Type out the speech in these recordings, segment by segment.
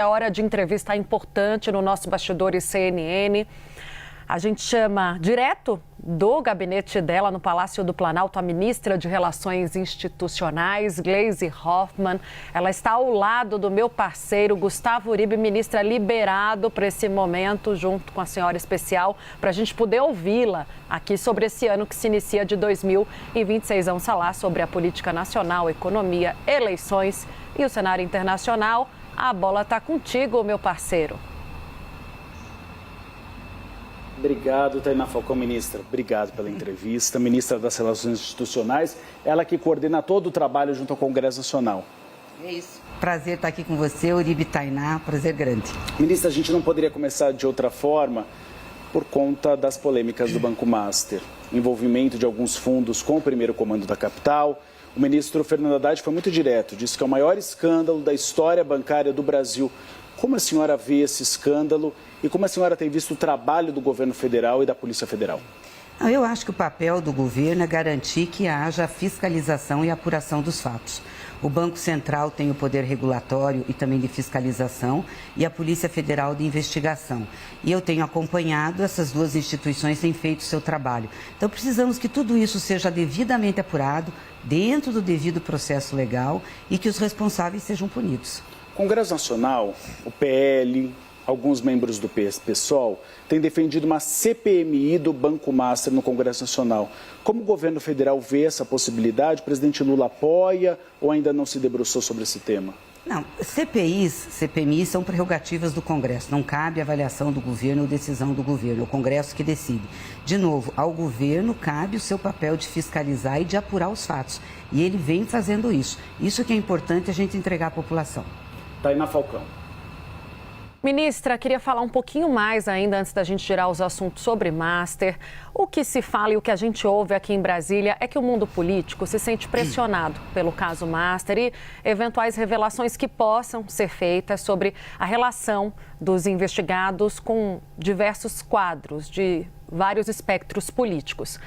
É hora de entrevista importante no nosso Bastidores CNN. A gente chama direto do gabinete dela no Palácio do Planalto a ministra de Relações Institucionais, Gleisi Hoffmann. Ela está ao lado do meu parceiro Gustavo Uribe, ministra, liberado para esse momento, junto com a senhora especial, para a gente poder ouvi-la aqui sobre esse ano que se inicia de 2026. Vamos falar sobre a política nacional, economia, eleições e o cenário internacional. A bola está contigo, meu parceiro. Obrigado, Tainá Falcão, ministra. Obrigado pela entrevista. Ministra das Relações Institucionais, ela que coordena todo o trabalho junto ao Congresso Nacional. É isso. Prazer estar aqui com você, Uribe, Tainá, prazer grande. Ministra, a gente não poderia começar de outra forma por conta das polêmicas do Banco Master. Envolvimento de alguns fundos com o primeiro comando da capital. O ministro Fernando Haddad foi muito direto, disse que é o maior escândalo da história bancária do Brasil. Como a senhora vê esse escândalo e como a senhora tem visto o trabalho do governo federal e da Polícia Federal? Eu acho que o papel do governo é garantir que haja fiscalização e apuração dos fatos. O Banco Central tem o poder regulatório e também de fiscalização e a Polícia Federal de investigação. E eu tenho acompanhado, essas duas instituições têm feito o seu trabalho. Então precisamos que tudo isso seja devidamente apurado, dentro do devido processo legal e que os responsáveis sejam punidos. O Congresso Nacional, o PL, alguns membros do PSOL têm defendido uma CPMI do Banco Master no Congresso Nacional. Como o governo federal vê essa possibilidade? O presidente Lula apoia ou ainda não se debruçou sobre esse tema? Não, CPMI são prerrogativas do Congresso, não cabe avaliação do governo ou decisão do governo, é o Congresso que decide. De novo, ao governo cabe o seu papel de fiscalizar e de apurar os fatos, e ele vem fazendo isso. Isso que é importante a gente entregar à população. Tainá Falcão. Ministra, queria falar um pouquinho mais ainda antes da gente girar os assuntos sobre Master. O que se fala e o que a gente ouve aqui em Brasília é que o mundo político se sente pressionado pelo caso Master e eventuais revelações que possam ser feitas sobre a relação dos investigados com diversos quadros de vários espectros políticos.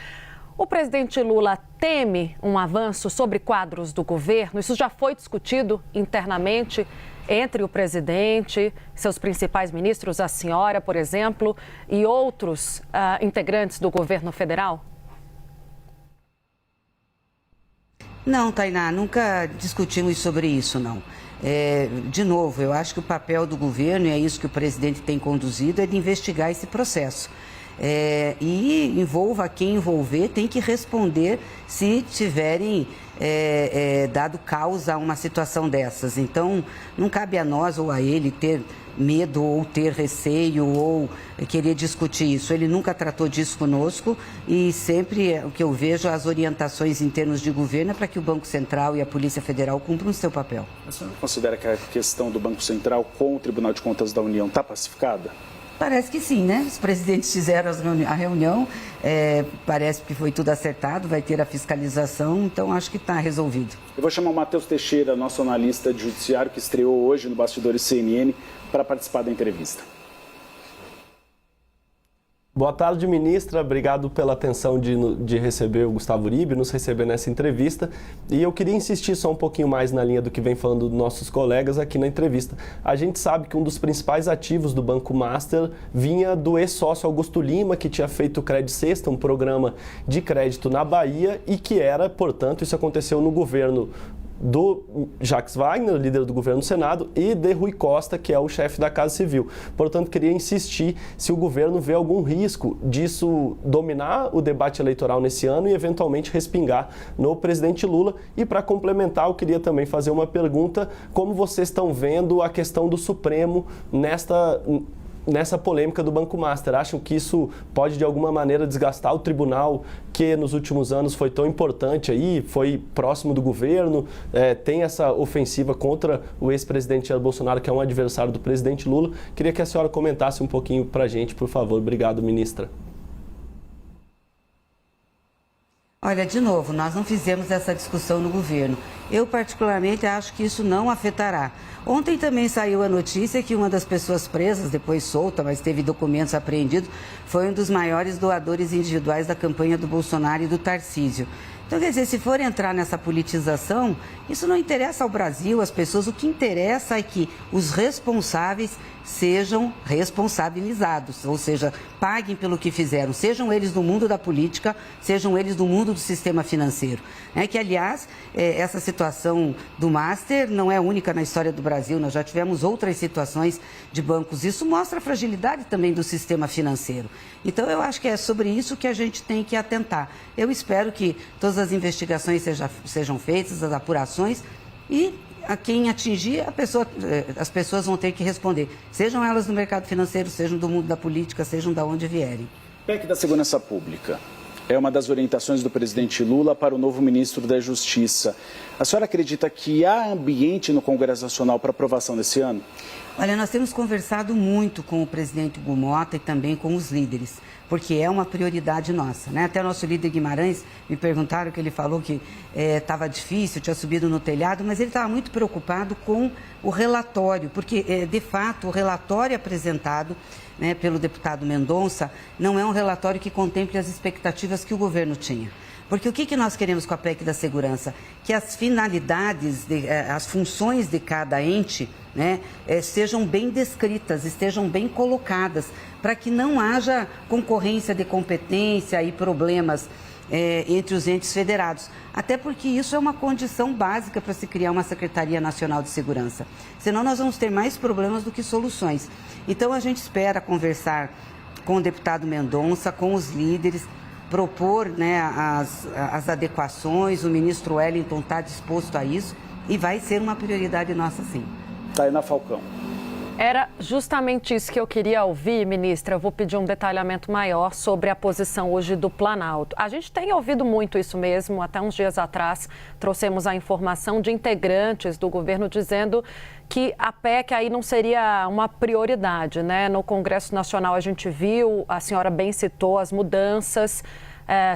O presidente Lula teme um avanço sobre quadros do governo? Isso já foi discutido internamente entre o presidente, seus principais ministros, a senhora, por exemplo, e outros integrantes do governo federal? Não, Tainá, nunca discutimos sobre isso, não. De novo, eu acho que o papel do governo, e é isso que o presidente tem conduzido, é de investigar esse processo. E envolva quem envolver, tem que responder se tiverem dado causa a uma situação dessas. Então, não cabe a nós ou a ele ter medo ou ter receio ou querer discutir isso. Ele nunca tratou disso conosco e sempre o que eu vejo as orientações em termos de governo é para que o Banco Central e a Polícia Federal cumpram o seu papel. A senhora considera que a questão do Banco Central com o Tribunal de Contas da União está pacificada? Parece que sim, né? Os presidentes fizeram a reunião, parece que foi tudo acertado, vai ter a fiscalização, então acho que está resolvido. Eu vou chamar o Matheus Teixeira, nosso analista de judiciário, que estreou hoje no Bastidores CNN, para participar da entrevista. Boa tarde, ministra. Obrigado pela atenção de receber o Gustavo Uribe, nos receber nessa entrevista. E eu queria insistir só um pouquinho mais na linha do que vem falando nossos colegas aqui na entrevista. A gente sabe que um dos principais ativos do Banco Master vinha do ex-sócio Augusto Lima, que tinha feito o Cred Sexta, um programa de crédito na Bahia e que era, portanto, isso aconteceu no governo do Jacques Wagner, líder do governo do Senado, e de Rui Costa, que é o chefe da Casa Civil. Portanto, queria insistir se o governo vê algum risco disso dominar o debate eleitoral nesse ano e, eventualmente, respingar no presidente Lula. E, para complementar, eu queria também fazer uma pergunta: como vocês estão vendo a questão do Supremo nessa polêmica do Banco Master? Acham que isso pode, de alguma maneira, desgastar o tribunal que, nos últimos anos, foi tão importante aí, foi próximo do governo, tem essa ofensiva contra o ex-presidente Jair Bolsonaro, que é um adversário do presidente Lula? Queria que a senhora comentasse um pouquinho para a gente, por favor. Obrigado, ministra. Olha, de novo, nós não fizemos essa discussão no governo. Eu, particularmente, acho que isso não afetará. Ontem também saiu a notícia que uma das pessoas presas, depois solta, mas teve documentos apreendidos, foi um dos maiores doadores individuais da campanha do Bolsonaro e do Tarcísio. Então, quer dizer, se for entrar nessa politização, isso não interessa ao Brasil, às pessoas. O que interessa é que os responsáveis sejam responsabilizados, ou seja, paguem pelo que fizeram, sejam eles do mundo da política, sejam eles do mundo do sistema financeiro. Que, aliás, essa situação do Master não é única na história do Brasil, nós já tivemos outras situações de bancos. Isso mostra a fragilidade também do sistema financeiro. Então, eu acho que é sobre isso que a gente tem que atentar. Eu espero que todas as investigações sejam feitas, as apurações, e a quem atingir, as pessoas vão ter que responder. Sejam elas do mercado financeiro, sejam do mundo da política, sejam de onde vierem. PEC da Segurança Pública é uma das orientações do presidente Lula para o novo ministro da Justiça. A senhora acredita que há ambiente no Congresso Nacional para aprovação desse ano? Olha, nós temos conversado muito com o presidente Hugo Motta e também com os líderes, porque é uma prioridade nossa, né? Até o nosso líder Guimarães me perguntaram que ele falou que estava difícil, tinha subido no telhado, mas ele estava muito preocupado com o relatório, porque, de fato, o relatório apresentado, né, pelo deputado Mendonça não é um relatório que contemple as expectativas que o governo tinha. Porque o que nós queremos com a PEC da segurança? Que as finalidades, as funções de cada ente, né, sejam bem descritas, estejam bem colocadas, para que não haja concorrência de competência e problemas entre os entes federados. Até porque isso é uma condição básica para se criar uma Secretaria Nacional de Segurança. Senão nós vamos ter mais problemas do que soluções. Então a gente espera conversar com o deputado Mendonça, com os líderes, propor, né, as adequações. O ministro Wellington está disposto a isso e vai ser uma prioridade nossa, sim. Tainá Falcão. Era justamente isso que eu queria ouvir, ministra. Eu vou pedir um detalhamento maior sobre a posição hoje do Planalto. A gente tem ouvido muito isso mesmo. Até uns dias atrás trouxemos a informação de integrantes do governo dizendo que a PEC aí não seria uma prioridade, né? No Congresso Nacional a gente viu, a senhora bem citou, as mudanças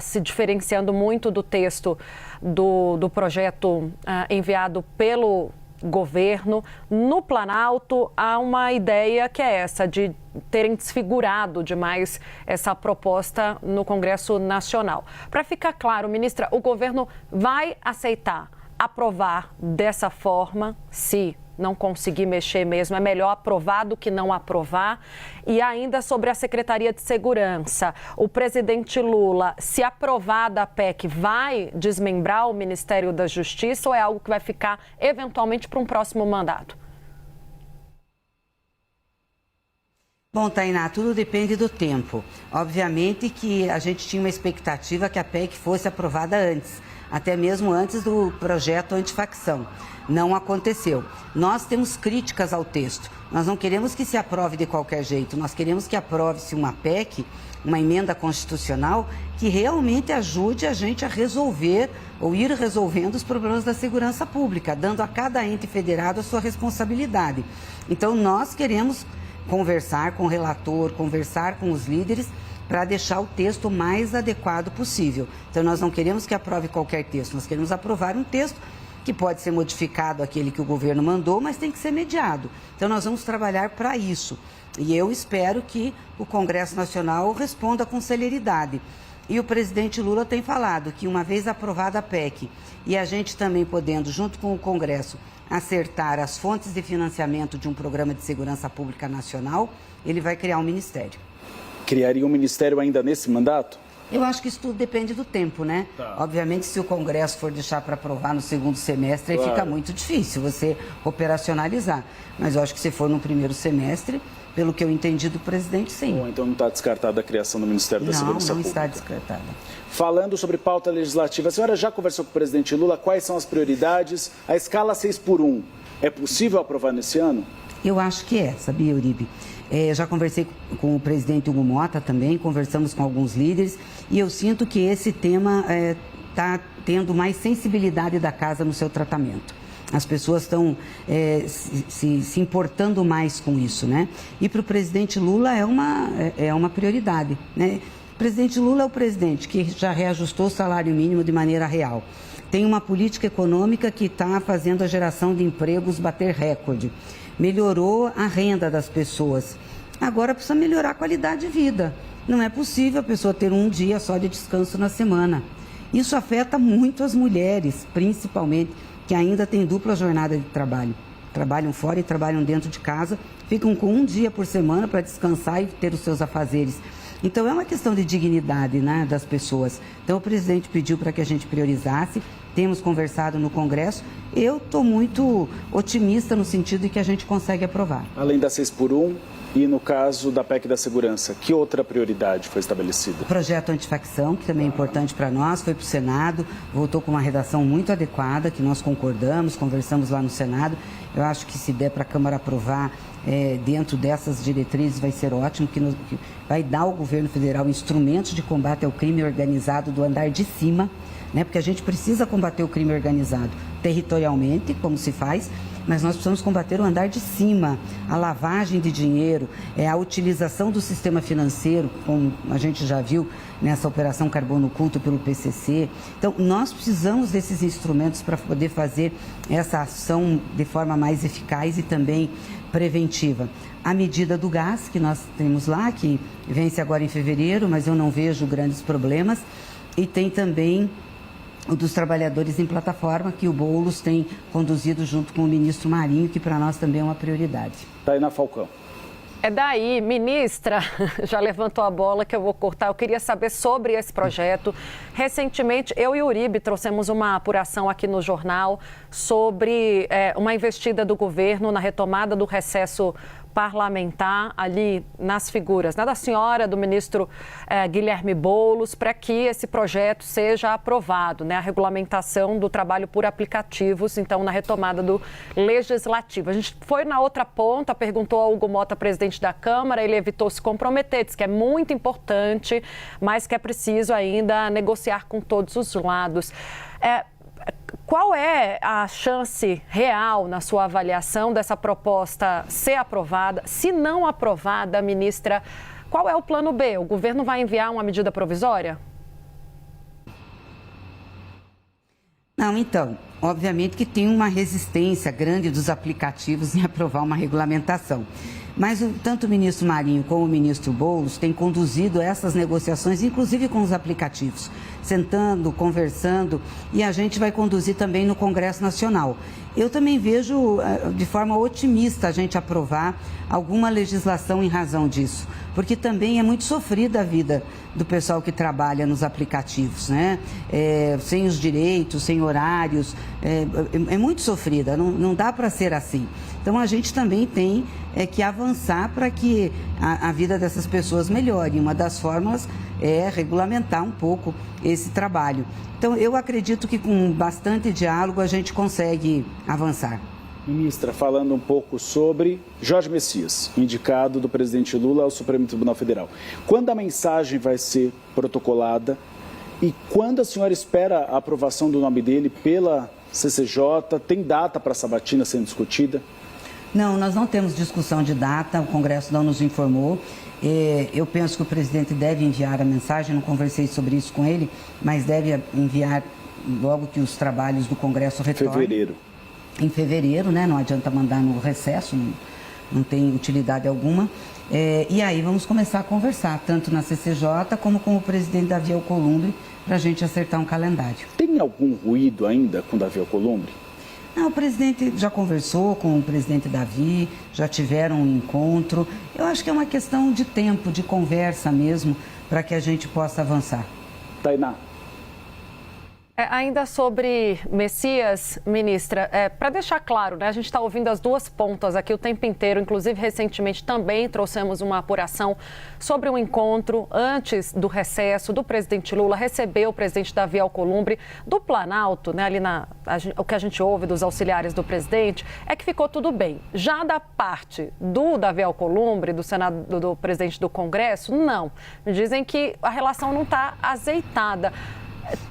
se diferenciando muito do texto do projeto enviado pelo governo. No Planalto há uma ideia que é essa, de terem desfigurado demais essa proposta no Congresso Nacional. Para ficar claro, ministra, o governo vai aceitar aprovar dessa forma, se não conseguir mexer mesmo, é melhor aprovar do que não aprovar? E ainda sobre a Secretaria de Segurança, o presidente Lula, se aprovada a PEC, vai desmembrar o Ministério da Justiça ou é algo que vai ficar eventualmente para um próximo mandato? Bom, Tainá, tudo depende do tempo. Obviamente que a gente tinha uma expectativa que a PEC fosse aprovada antes, até mesmo antes do projeto antifacção. Não aconteceu. Nós temos críticas ao texto. Nós não queremos que se aprove de qualquer jeito. Nós queremos que aprove-se uma PEC, uma emenda constitucional, que realmente ajude a gente a resolver ou ir resolvendo os problemas da segurança pública, dando a cada ente federado a sua responsabilidade. Então, nós queremos conversar com o relator, conversar com os líderes, para deixar o texto mais adequado possível. Então, nós não queremos que aprove qualquer texto, nós queremos aprovar um texto que pode ser modificado, aquele que o governo mandou, mas tem que ser mediado. Então, nós vamos trabalhar para isso. E eu espero que o Congresso Nacional responda com celeridade. E o presidente Lula tem falado que, uma vez aprovada a PEC, e a gente também podendo, junto com o Congresso, acertar as fontes de financiamento de um programa de segurança pública nacional, ele vai criar um ministério. Criaria um ministério ainda nesse mandato? Eu acho que isso tudo depende do tempo, né? Tá. Obviamente, se o Congresso for deixar para aprovar no segundo semestre, aí fica muito difícil você operacionalizar. Mas eu acho que se for no primeiro semestre, pelo que eu entendi do presidente, sim. Ou então não está descartada a criação do Ministério da Segurança Pública? Não está descartada. Falando sobre pauta legislativa, a senhora já conversou com o presidente Lula? Quais são as prioridades? A escala 6x1 é possível aprovar nesse ano? Eu acho que é, sabia, Uribe? Já conversei com o presidente Hugo Motta também, conversamos com alguns líderes e eu sinto que esse tema está tendo mais sensibilidade da casa no seu tratamento. As pessoas estão se importando mais com isso, né? E para o presidente Lula é uma prioridade, né? O presidente Lula é o presidente que já reajustou o salário mínimo de maneira real. Tem uma política econômica que está fazendo a geração de empregos bater recorde. Melhorou a renda das pessoas. Agora precisa melhorar a qualidade de vida. Não é possível a pessoa ter um dia só de descanso na semana. Isso afeta muito as mulheres, principalmente, que ainda têm dupla jornada de trabalho. Trabalham fora e trabalham dentro de casa, ficam com um dia por semana para descansar e ter os seus afazeres. Então, é uma questão de dignidade, né, das pessoas. Então, o presidente pediu para que a gente priorizasse, temos conversado no Congresso. Eu estou muito otimista no sentido de que a gente consegue aprovar. Além da 6x1 e no caso da PEC da segurança, que outra prioridade foi estabelecida? O projeto antifacção, que também é importante para nós, foi para o Senado, voltou com uma redação muito adequada, que nós concordamos, conversamos lá no Senado. Eu acho que se der para a Câmara aprovar dentro dessas diretrizes vai ser ótimo, que vai dar ao governo federal instrumentos de combate ao crime organizado do andar de cima, né? Porque a gente precisa combater o crime organizado territorialmente, como se faz, mas nós precisamos combater o andar de cima, a lavagem de dinheiro, a utilização do sistema financeiro, como a gente já viu nessa operação Carbono Oculto pelo PCC. Então, nós precisamos desses instrumentos para poder fazer essa ação de forma mais eficaz e também preventiva. A medida do gás que nós temos lá, que vence agora em fevereiro, mas eu não vejo grandes problemas, e tem também o dos trabalhadores em plataforma, que o Boulos tem conduzido junto com o ministro Marinho, que para nós também é uma prioridade. Tainá Falcão. É daí, ministra, já levantou a bola que eu vou cortar. Eu queria saber sobre esse projeto. Recentemente, eu e o Uribe trouxemos uma apuração aqui no jornal sobre uma investida do governo na retomada do recesso parlamentar ali nas figuras, né, da senhora, do ministro Guilherme Boulos, para que esse projeto seja aprovado, né, a regulamentação do trabalho por aplicativos, então, na retomada do Legislativo. A gente foi na outra ponta, perguntou ao Hugo Mota, presidente da Câmara, ele evitou se comprometer, disse que é muito importante, mas que é preciso ainda negociar com todos os lados. Qual é a chance real, na sua avaliação, dessa proposta ser aprovada? Se não aprovada, ministra, qual é o plano B? O governo vai enviar uma medida provisória? Não, então, obviamente que tem uma resistência grande dos aplicativos em aprovar uma regulamentação. Mas tanto o ministro Marinho como o ministro Boulos têm conduzido essas negociações, inclusive com os aplicativos, sentando, conversando, e a gente vai conduzir também no Congresso Nacional. Eu também vejo de forma otimista a gente aprovar alguma legislação em razão disso, porque também é muito sofrida a vida do pessoal que trabalha nos aplicativos, né? Sem os direitos, sem horários, é muito sofrida, não dá para ser assim. Então, a gente também tem que avançar para que a vida dessas pessoas melhore. Uma das formas é regulamentar um pouco esse trabalho. Então, eu acredito que com bastante diálogo a gente consegue avançar. Ministra, falando um pouco sobre Jorge Messias, indicado do presidente Lula ao Supremo Tribunal Federal. Quando a mensagem vai ser protocolada e quando a senhora espera a aprovação do nome dele pela CCJ? Tem data para a sabatina sendo discutida? Não, nós não temos discussão de data, o Congresso não nos informou. Eu penso que o presidente deve enviar a mensagem, não conversei sobre isso com ele, mas deve enviar logo que os trabalhos do Congresso retornem. Fevereiro. Em fevereiro, né? Não adianta mandar no recesso, não tem utilidade alguma. E aí vamos começar a conversar, tanto na CCJ como com o presidente Davi Alcolumbre, para a gente acertar um calendário. Tem algum ruído ainda com Davi Alcolumbre? Não, o presidente já conversou com o presidente Davi, já tiveram um encontro. Eu acho que é uma questão de tempo, de conversa mesmo, para que a gente possa avançar. Tainá. Ainda sobre Messias, ministra, para deixar claro, né, a gente está ouvindo as duas pontas aqui o tempo inteiro, inclusive recentemente também trouxemos uma apuração sobre um encontro antes do recesso do presidente Lula, recebeu o presidente Davi Alcolumbre do Planalto, né, ali o que a gente ouve dos auxiliares do presidente é que ficou tudo bem. Já da parte do Davi Alcolumbre, do Senado, do presidente do Congresso, não. Me dizem que a relação não está azeitada.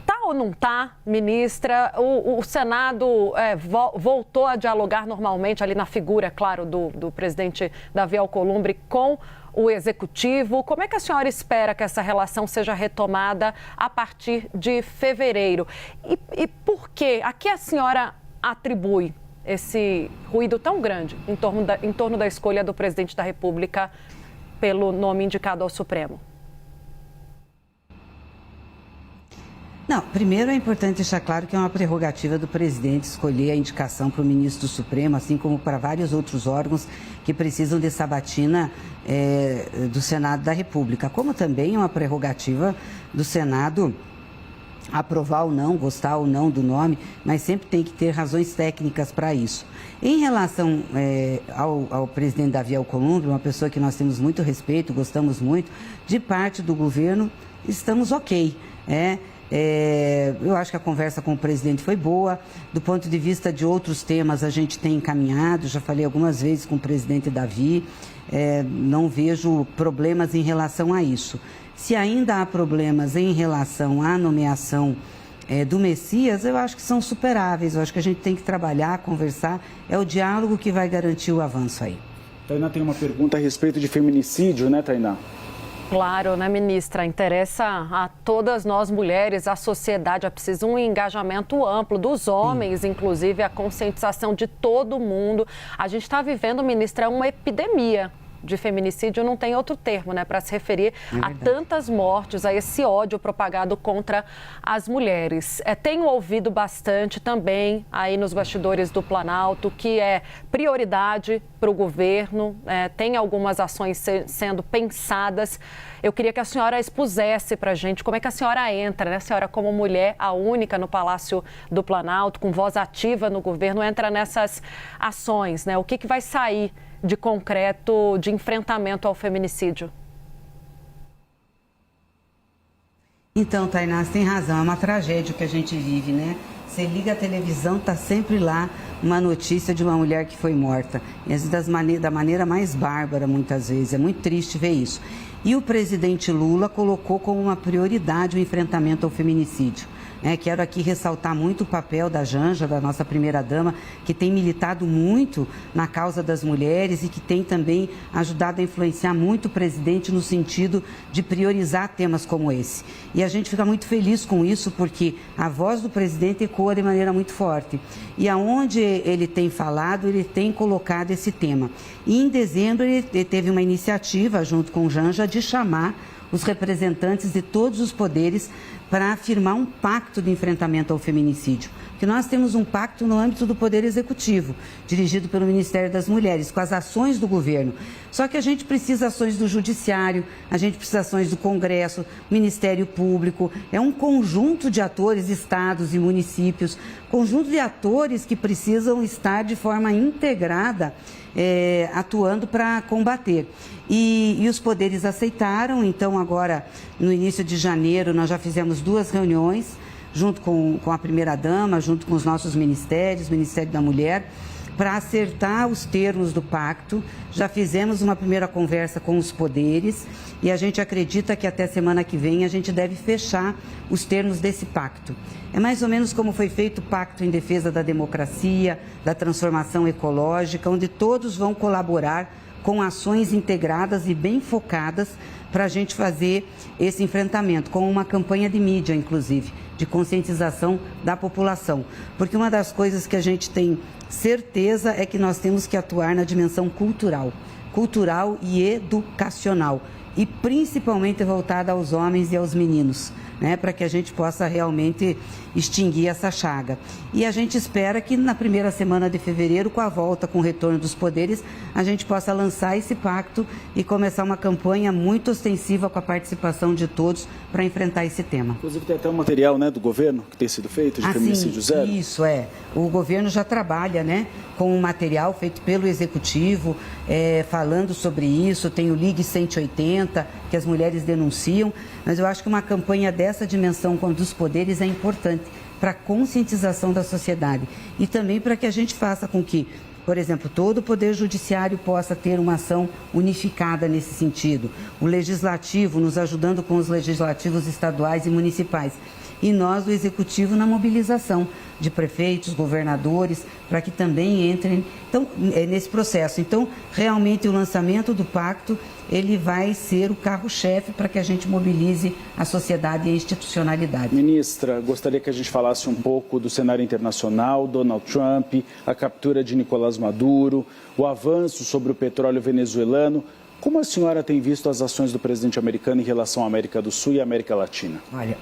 Tá ou não tá, ministra? O Senado voltou a dialogar normalmente ali na figura, claro, do presidente Davi Alcolumbre com o Executivo. Como é que a senhora espera que essa relação seja retomada a partir de fevereiro? E por quê? A que a senhora atribui esse ruído tão grande em torno da escolha do presidente da República pelo nome indicado ao Supremo? Não, primeiro é importante deixar claro que é uma prerrogativa do presidente escolher a indicação para o ministro do Supremo, assim como para vários outros órgãos que precisam de sabatina do Senado da República, como também é uma prerrogativa do Senado aprovar ou não, gostar ou não do nome, mas sempre tem que ter razões técnicas para isso. Em relação ao presidente Davi Alcolumbre, uma pessoa que nós temos muito respeito, gostamos muito, de parte do governo, estamos ok. Eu acho que a conversa com o presidente foi boa. Do ponto de vista de outros temas, a gente tem encaminhado, já falei algumas vezes com o presidente Davi, não vejo problemas em relação a isso. Se ainda há problemas em relação à nomeação do Messias, eu acho que são superáveis. Eu acho que a gente tem que trabalhar, conversar. É o diálogo que vai garantir o avanço aí. Tainá tem uma pergunta a respeito de feminicídio, né, Tainá? Claro, né, ministra? Interessa a todas nós mulheres, a sociedade. É preciso um engajamento amplo dos homens, inclusive a conscientização de todo mundo. A gente está vivendo, ministra, uma epidemia de feminicídio, não tem outro termo, né, para se referir a tantas mortes, a esse ódio propagado contra as mulheres. Tenho ouvido bastante também aí nos bastidores do Planalto que é prioridade para o governo, tem algumas ações sendo pensadas. Eu queria que a senhora expusesse para a gente como é que a senhora entra, né? A senhora, como mulher, a única no Palácio do Planalto, com voz ativa no governo, entra nessas ações, né? O que vai sair de concreto de enfrentamento ao feminicídio? Então, Tainá, você tem razão, é uma tragédia o que a gente vive, né? Você liga a televisão, tá sempre lá uma notícia de uma mulher que foi morta. E da maneira mais bárbara, muitas vezes. É muito triste ver isso. E o presidente Lula colocou como uma prioridade o enfrentamento ao feminicídio. Quero aqui ressaltar muito o papel da Janja, da nossa primeira-dama, que tem militado muito na causa das mulheres e que tem também ajudado a influenciar muito o presidente no sentido de priorizar temas como esse. E a gente fica muito feliz com isso, porque a voz do presidente ecoa de maneira muito forte. E aonde ele tem falado, ele tem colocado esse tema. E em dezembro ele teve uma iniciativa, junto com Janja, de chamar os representantes de todos os poderes para firmar um pacto de enfrentamento ao feminicídio. Porque nós temos um pacto no âmbito do Poder Executivo, dirigido pelo Ministério das Mulheres, com as ações do governo. Só que a gente precisa ações do Judiciário, a gente precisa ações do Congresso, Ministério Público. É um conjunto de atores, estados e municípios, conjunto de atores que precisam estar de forma integrada, atuando para combater. E os poderes aceitaram, então agora, no início de janeiro, nós já fizemos 2 reuniões, junto com a primeira-dama, junto com os nossos ministérios, Ministério da Mulher, para acertar os termos do pacto. Já fizemos uma primeira conversa com os poderes e a gente acredita que até semana que vem a gente deve fechar os termos desse pacto. É mais ou menos como foi feito o Pacto em Defesa da Democracia, da Transformação Ecológica, onde todos vão colaborar com ações integradas e bem focadas para a gente fazer esse enfrentamento, com uma campanha de mídia, inclusive, de conscientização da população. Porque uma das coisas que a gente tem certeza é que nós temos que atuar na dimensão cultural e educacional, e principalmente voltada aos homens e aos meninos, né, para que a gente possa realmente extinguir essa chaga. E a gente espera que na primeira semana de fevereiro, com a volta, com o retorno dos poderes, a gente possa lançar esse pacto e começar uma campanha muito ostensiva com a participação de todos para enfrentar esse tema. Inclusive tem até um material, né, do governo que tem sido feito de feminicídio zero. Isso, o governo já trabalha, né, com um material feito pelo Executivo, falando sobre isso. Tem o Ligue 180, que as mulheres denunciam, mas eu acho que uma campanha dessa dimensão dos poderes é importante para a conscientização da sociedade e também para que a gente faça com que, por exemplo, todo o Poder Judiciário possa ter uma ação unificada nesse sentido. O Legislativo nos ajudando com os legislativos estaduais e municipais. E nós, do Executivo, na mobilização de prefeitos, governadores, para que também entrem nesse processo. Então, realmente, o lançamento do pacto, ele vai ser o carro-chefe para que a gente mobilize a sociedade e a institucionalidade. Ministra, gostaria que a gente falasse um pouco do cenário internacional, Donald Trump, a captura de Nicolás Maduro, o avanço sobre o petróleo venezuelano. Como a senhora tem visto as ações do presidente americano em relação à América do Sul e à América Latina? Olha,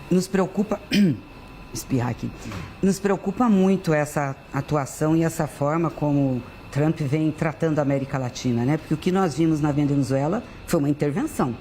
nos preocupa... espirrar aqui. Nos preocupa muito essa atuação e essa forma como Trump vem tratando a América Latina, né? Porque o que nós vimos na Venezuela foi uma intervenção.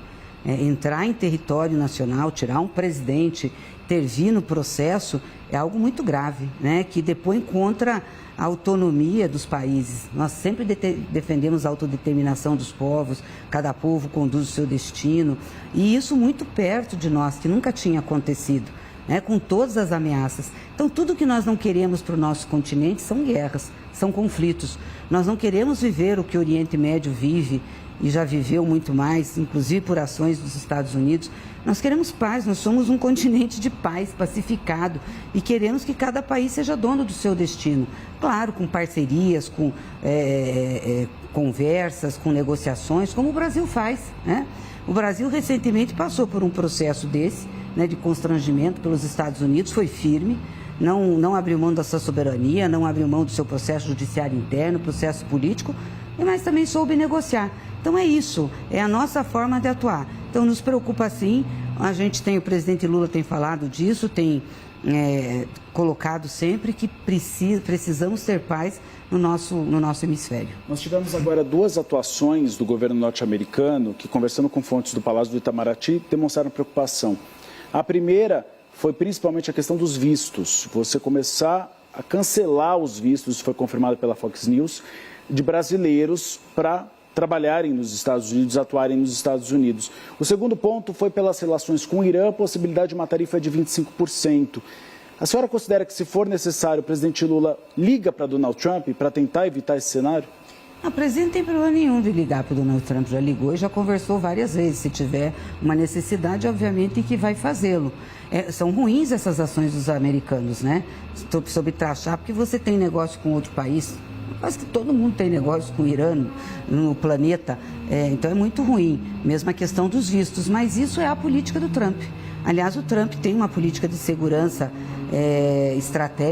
Entrar em território nacional, tirar um presidente, intervir no processo, é algo muito grave, né? Que depõe contra a autonomia dos países. Nós sempre defendemos a autodeterminação dos povos, cada povo conduz o seu destino, e isso muito perto de nós, que nunca tinha acontecido, né? Com todas as ameaças. Então, tudo que nós não queremos para o nosso continente são guerras, são conflitos. Nós não queremos viver o que o Oriente Médio vive, e já viveu muito mais, inclusive por ações dos Estados Unidos. Nós queremos paz, nós somos um continente de paz, pacificado, e queremos que cada país seja dono do seu destino. Claro, com parcerias, com conversas, com negociações, como o Brasil faz, né? O Brasil recentemente passou por um processo desse, né, de constrangimento pelos Estados Unidos, foi firme, não abriu mão da sua soberania, não abriu mão do seu processo judiciário interno, processo político, mas também soube negociar. Então é isso, é a nossa forma de atuar. Então nos preocupa sim, a gente tem, o presidente Lula tem falado disso, tem colocado sempre que precisamos ter paz no nosso hemisfério. Nós tivemos agora 2 atuações do governo norte-americano que, conversando com fontes do Palácio do Itamaraty, demonstraram preocupação. A primeira foi principalmente a questão dos vistos. Você começar a cancelar os vistos, foi confirmado pela Fox News, de brasileiros para trabalharem nos Estados Unidos, atuarem nos Estados Unidos. O segundo ponto foi pelas relações com o Irã, a possibilidade de uma tarifa de 25%. A senhora considera que, se for necessário, o presidente Lula liga para Donald Trump para tentar evitar esse cenário? O presidente não tem problema nenhum de ligar para o Donald Trump, já ligou e já conversou várias vezes. Se tiver uma necessidade, obviamente que vai fazê-lo. São ruins essas ações dos americanos, né? Sobre taxar, porque você tem negócio com outro país. Quase que todo mundo tem negócio com o Irã no planeta, então é muito ruim, mesmo a questão dos vistos, mas isso é a política do Trump. Aliás, o Trump tem uma política de segurança,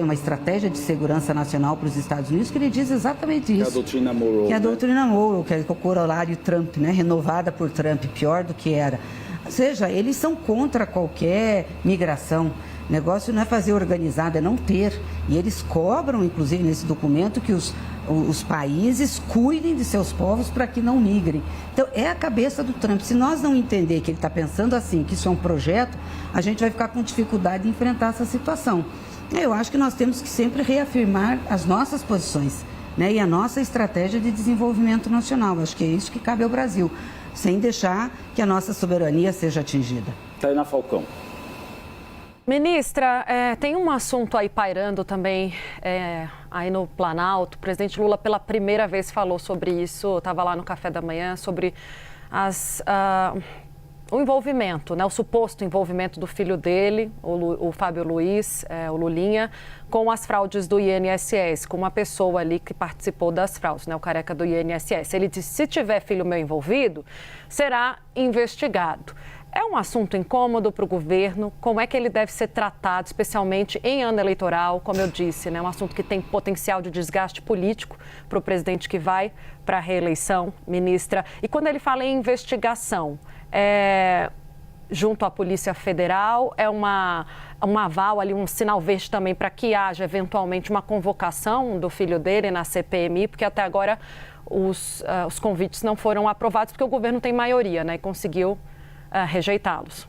uma estratégia de segurança nacional para os Estados Unidos, que ele diz exatamente isso. Que é a doutrina Monroe. Que é a doutrina Monroe, que é o corolário Trump, né? Renovada por Trump, pior do que era. Ou seja, eles são contra qualquer migração. O negócio não é fazer organizado, é não ter. E eles cobram, inclusive, nesse documento, que os países cuidem de seus povos para que não migrem. Então, é a cabeça do Trump. Se nós não entender que ele está pensando assim, que isso é um projeto, a gente vai ficar com dificuldade de enfrentar essa situação. Eu acho que nós temos que sempre reafirmar as nossas posições, né, e a nossa estratégia de desenvolvimento nacional. Acho que é isso que cabe ao Brasil, sem deixar que a nossa soberania seja atingida. Tainá Falcão. Ministra, tem um assunto aí pairando também aí no Planalto. O presidente Lula pela primeira vez falou sobre isso, estava lá no café da manhã, sobre o envolvimento, né, o suposto envolvimento do filho dele, o Fábio Luiz, o Lulinha, com as fraudes do INSS, com uma pessoa ali que participou das fraudes, né, o careca do INSS. Ele disse, se tiver filho meu envolvido, será investigado. É um assunto incômodo para o governo, como é que ele deve ser tratado, especialmente em ano eleitoral, como eu disse, né? Um assunto que tem potencial de desgaste político para o presidente que vai para a reeleição, ministra. E quando ele fala em investigação, junto à Polícia Federal, é um aval ali, um sinal verde também para que haja eventualmente uma convocação do filho dele na CPMI, porque até agora os convites não foram aprovados, porque o governo tem maioria, né? E conseguiu rejeitá-los.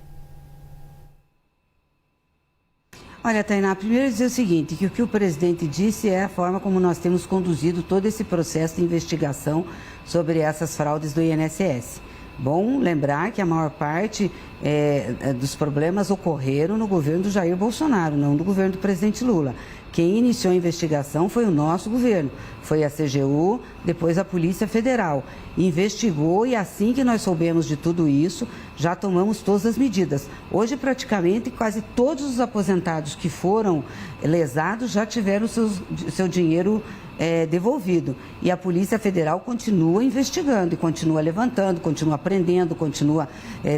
Olha, Tainá, primeiro dizer o seguinte, que o que o presidente disse é a forma como nós temos conduzido todo esse processo de investigação sobre essas fraudes do INSS. Bom lembrar que a maior parte dos problemas ocorreram no governo do Jair Bolsonaro, não do governo do presidente Lula. Quem iniciou a investigação foi o nosso governo, foi a CGU, depois a Polícia Federal. Investigou e assim que nós soubemos de tudo isso, já tomamos todas as medidas. Hoje, praticamente, quase todos os aposentados que foram lesados já tiveram seu dinheiro devolvido. E a Polícia Federal continua investigando e continua levantando, continua prendendo, continua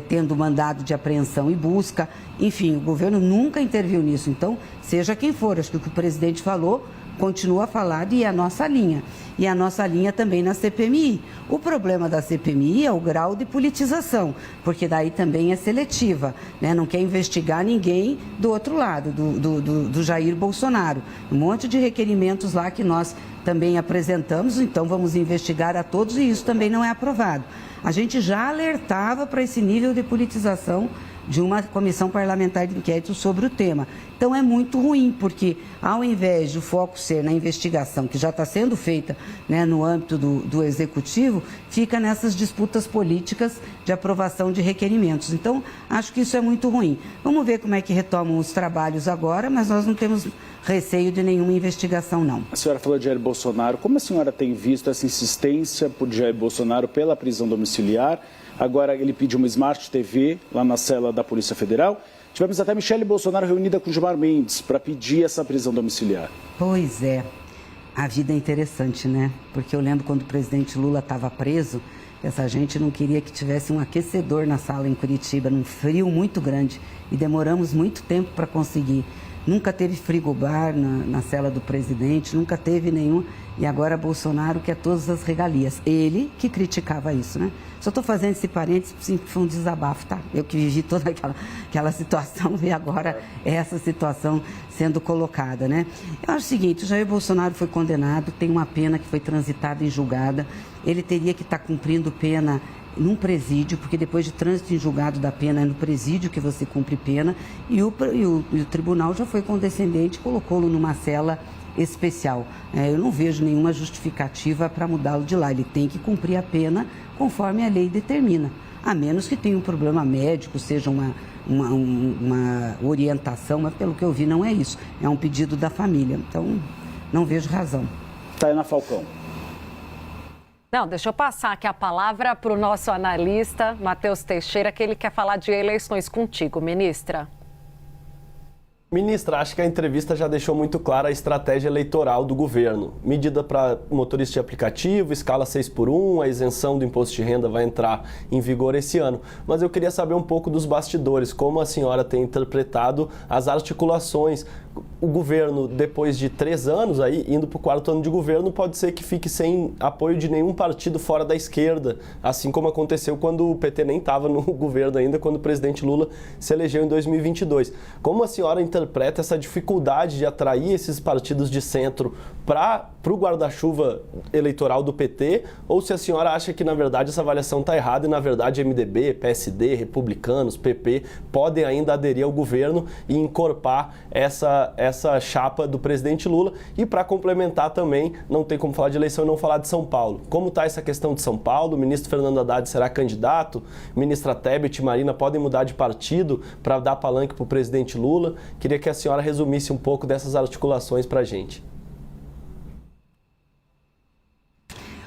tendo mandado de apreensão e busca. Enfim, o governo nunca interviu nisso. Então, seja quem for, acho que o que o presidente falou continua falado e é a nossa linha. E a nossa linha também na CPMI. O problema da CPMI é o grau de politização, porque daí também é seletiva, né? Não quer investigar ninguém do outro lado, do Jair Bolsonaro. Um monte de requerimentos lá que nós também apresentamos, então vamos investigar a todos e isso também não é aprovado. A gente já alertava para esse nível de politização de uma comissão parlamentar de inquérito sobre o tema. Então é muito ruim, porque ao invés de o foco ser na investigação, que já está sendo feita, né, no âmbito do Executivo, fica nessas disputas políticas de aprovação de requerimentos. Então, acho que isso é muito ruim. Vamos ver como é que retomam os trabalhos agora, mas nós não temos receio de nenhuma investigação, não. A senhora falou de Jair Bolsonaro. Como a senhora tem visto essa insistência por Jair Bolsonaro pela prisão domiciliar? Agora ele pediu uma Smart TV lá na cela da Polícia Federal. Tivemos até Michele Bolsonaro reunida com Gilmar Mendes para pedir essa prisão domiciliar. Pois é. A vida é interessante, né? Porque eu lembro quando o presidente Lula estava preso, essa gente não queria que tivesse um aquecedor na sala em Curitiba, num frio muito grande. E demoramos muito tempo para conseguir. Nunca teve frigobar na cela do presidente, nunca teve nenhum. E agora Bolsonaro quer todas as regalias. Ele que criticava isso, né? Só estou fazendo esse parênteses, foi um desabafo, tá? Eu que vivi toda aquela situação e agora essa situação sendo colocada, né? Eu acho o seguinte, o Jair Bolsonaro foi condenado, tem uma pena que foi transitada e julgada. Ele teria que estar cumprindo pena num presídio, porque depois de trânsito em julgado da pena é no presídio que você cumpre pena, e o tribunal já foi condescendente e colocou-lo numa cela especial. Eu não vejo nenhuma justificativa para mudá-lo de lá. Ele tem que cumprir a pena conforme a lei determina, a menos que tenha um problema médico, seja uma orientação, mas pelo que eu vi não é isso. É um pedido da família. Então, não vejo razão. Tainá Falcão. Não, deixa eu passar aqui a palavra para o nosso analista, Matheus Teixeira, que ele quer falar de eleições contigo, ministra. Ministra, acho que a entrevista já deixou muito clara a estratégia eleitoral do governo. Medida para motorista de aplicativo, escala 6x1, a isenção do imposto de renda vai entrar em vigor esse ano. Mas eu queria saber um pouco dos bastidores, como a senhora tem interpretado as articulações. O governo, depois de 3 anos, aí, indo para o 4º ano de governo, pode ser que fique sem apoio de nenhum partido fora da esquerda, assim como aconteceu quando o PT nem estava no governo ainda, quando o presidente Lula se elegeu em 2022. Como a senhora interpreta essa dificuldade de atrair esses partidos de centro para o guarda-chuva eleitoral do PT, ou se a senhora acha que, na verdade, essa avaliação está errada e, na verdade, MDB, PSD, Republicanos, PP podem ainda aderir ao governo e encorpar essa chapa do presidente Lula. E para complementar também, não tem como falar de eleição e não falar de São Paulo. Como está essa questão de São Paulo? O ministro Fernando Haddad será candidato? Ministra Tebet e Marina podem mudar de partido para dar palanque para o presidente Lula? Queria que a senhora resumisse um pouco dessas articulações para a gente.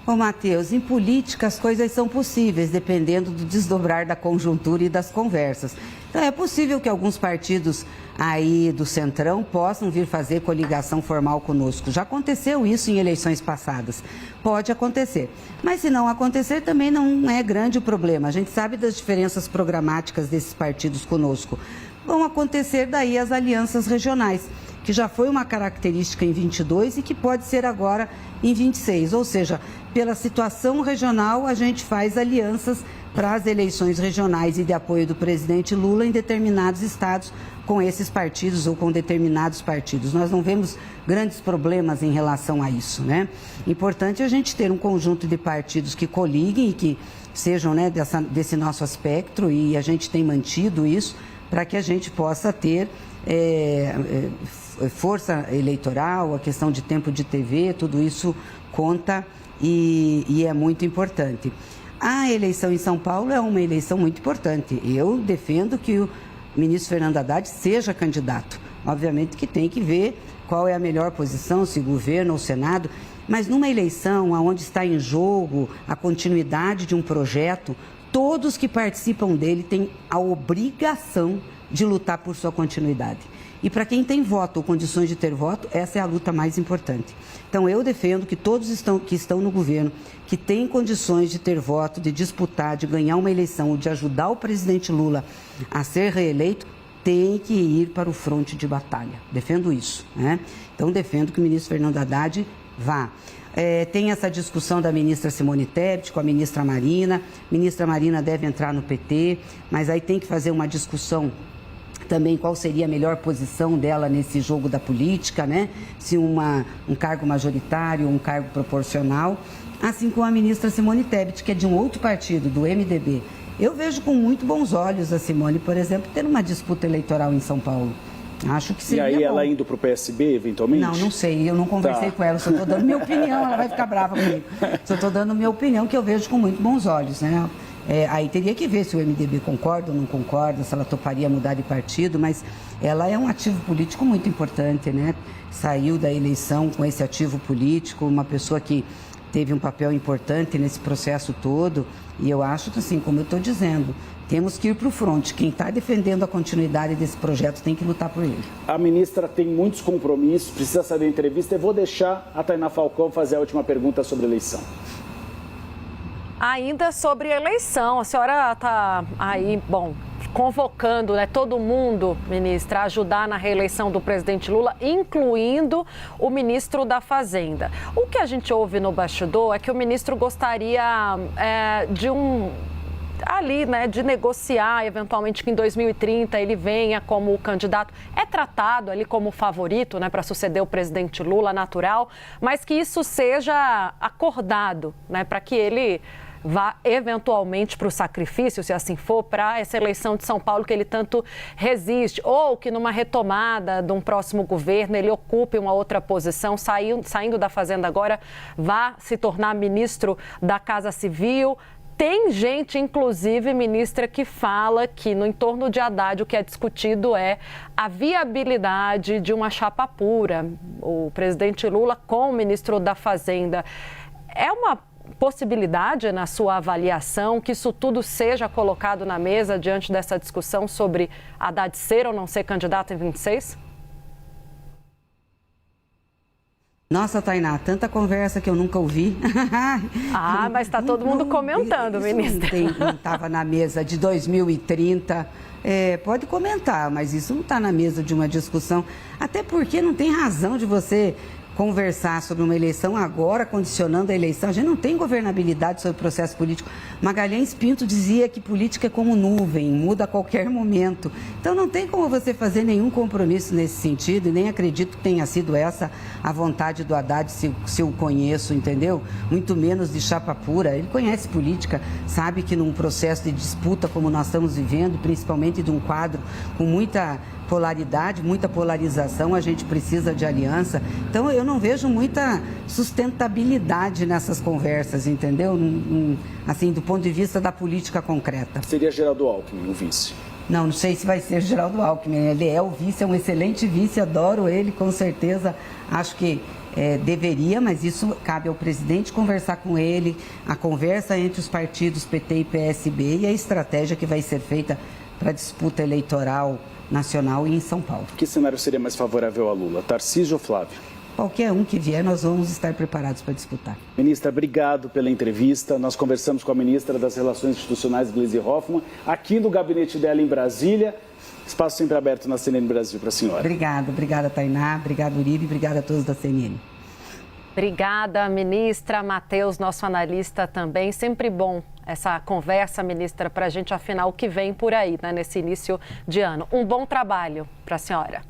Ô, Matheus, em política as coisas são possíveis, dependendo do desdobrar da conjuntura e das conversas. Então é possível que alguns partidos aí do Centrão possam vir fazer coligação formal conosco. Já aconteceu isso em eleições passadas. Pode acontecer. Mas se não acontecer, também não é grande o problema. A gente sabe das diferenças programáticas desses partidos conosco. Vão acontecer daí as alianças regionais, que já foi uma característica em 22 e que pode ser agora em 26. Ou seja, pela situação regional, a gente faz alianças para as eleições regionais e de apoio do presidente Lula em determinados estados com esses partidos ou com determinados partidos. Nós não vemos grandes problemas em relação a isso, né? Importante a gente ter um conjunto de partidos que coliguem e que sejam, né, desse nosso espectro, e a gente tem mantido isso para que a gente possa ter força eleitoral, a questão de tempo de TV, tudo isso conta e é muito importante. A eleição em São Paulo é uma eleição muito importante. Eu defendo que o ministro Fernando Haddad seja candidato. Obviamente que tem que ver qual é a melhor posição, se governo ou Senado, mas numa eleição onde está em jogo a continuidade de um projeto, todos que participam dele têm a obrigação de lutar por sua continuidade. E para quem tem voto ou condições de ter voto, essa é a luta mais importante. Então eu defendo que todos que estão no governo, que têm condições de ter voto, de disputar, de ganhar uma eleição ou de ajudar o presidente Lula a ser reeleito, tem que ir para o fronte de batalha. Defendo isso, né? Então, defendo que o ministro Fernando Haddad vá. Tem essa discussão da ministra Simone Tebet com a ministra Marina. A ministra Marina deve entrar no PT, mas aí tem que fazer uma discussão também qual seria a melhor posição dela nesse jogo da política, né? Se um cargo majoritário, um cargo proporcional, assim como a ministra Simone Tebet, que é de um outro partido, do MDB. Eu vejo com muito bons olhos a Simone, por exemplo, ter uma disputa eleitoral em São Paulo. Acho que seria. E aí bom. Ela indo para o PSB, eventualmente? Não sei, eu não conversei com ela, só estou dando minha opinião, ela vai ficar brava comigo. Só estou dando minha opinião, que eu vejo com muito bons olhos, né? Aí teria que ver se o MDB concorda ou não concorda, se ela toparia mudar de partido, mas ela é um ativo político muito importante, né? Saiu da eleição com esse ativo político, uma pessoa que teve um papel importante nesse processo todo, e eu acho que, assim, como eu estou dizendo, temos que ir para o fronte. Quem está defendendo a continuidade desse projeto tem que lutar por ele. A ministra tem muitos compromissos, precisa sair da entrevista. Eu vou deixar a Tainá Falcão fazer a última pergunta sobre a eleição. Ainda sobre a eleição, a senhora está aí, convocando, né, todo mundo, ministra, a ajudar na reeleição do presidente Lula, incluindo o ministro da Fazenda. O que a gente ouve no bastidor é que o ministro gostaria de negociar, eventualmente, que em 2030 ele venha como candidato. É tratado ali como favorito, né, para suceder o presidente Lula, natural, mas que isso seja acordado, né, para que ele vá eventualmente para o sacrifício, se assim for, para essa eleição de São Paulo que ele tanto resiste, ou que numa retomada de um próximo governo ele ocupe uma outra posição, saindo da Fazenda agora, vá se tornar ministro da Casa Civil. Tem gente, inclusive, ministra, que fala que no entorno de Haddad o que é discutido é a viabilidade de uma chapa pura, o presidente Lula com o ministro da Fazenda. É uma possibilidade, na sua avaliação, que isso tudo seja colocado na mesa diante dessa discussão sobre Haddad ser ou não ser candidato em 26? Nossa, Tainá, tanta conversa que eu nunca ouvi. Mas está todo mundo comentando, ministra. Não estava na mesa de 2030. Pode comentar, mas isso não está na mesa de uma discussão. Até porque não tem razão de você conversar sobre uma eleição agora, condicionando a eleição. A gente não tem governabilidade sobre o processo político. Magalhães Pinto dizia que política é como nuvem, muda a qualquer momento. Então não tem como você fazer nenhum compromisso nesse sentido, e nem acredito que tenha sido essa a vontade do Haddad, se eu conheço, entendeu? Muito menos de chapa pura. Ele conhece política, sabe que num processo de disputa como nós estamos vivendo, principalmente de um quadro com muita polaridade, muita polarização, a gente precisa de aliança. Então, eu não vejo muita sustentabilidade nessas conversas, entendeu? Assim, do ponto de vista da política concreta. Seria Geraldo Alckmin, o vice? Não sei se vai ser Geraldo Alckmin. Ele é o vice, é um excelente vice, adoro ele, com certeza. Acho que deveria, mas isso cabe ao presidente conversar com ele, a conversa entre os partidos PT e PSB e a estratégia que vai ser feita para a disputa eleitoral nacional e em São Paulo. Que cenário seria mais favorável a Lula, Tarcísio ou Flávio? Qualquer um que vier, nós vamos estar preparados para disputar. Ministra, obrigado pela entrevista. Nós conversamos com a ministra das Relações Institucionais, Gleisi Hoffmann, aqui no gabinete dela em Brasília. Espaço sempre aberto na CNN Brasil para a senhora. Obrigada, Tainá. Obrigado, Uribe. Obrigada a todos da CNN. Obrigada, ministra. Matheus, nosso analista também. Sempre bom essa conversa, ministra, para a gente afinar o que vem por aí, né, nesse início de ano. Um bom trabalho para a senhora.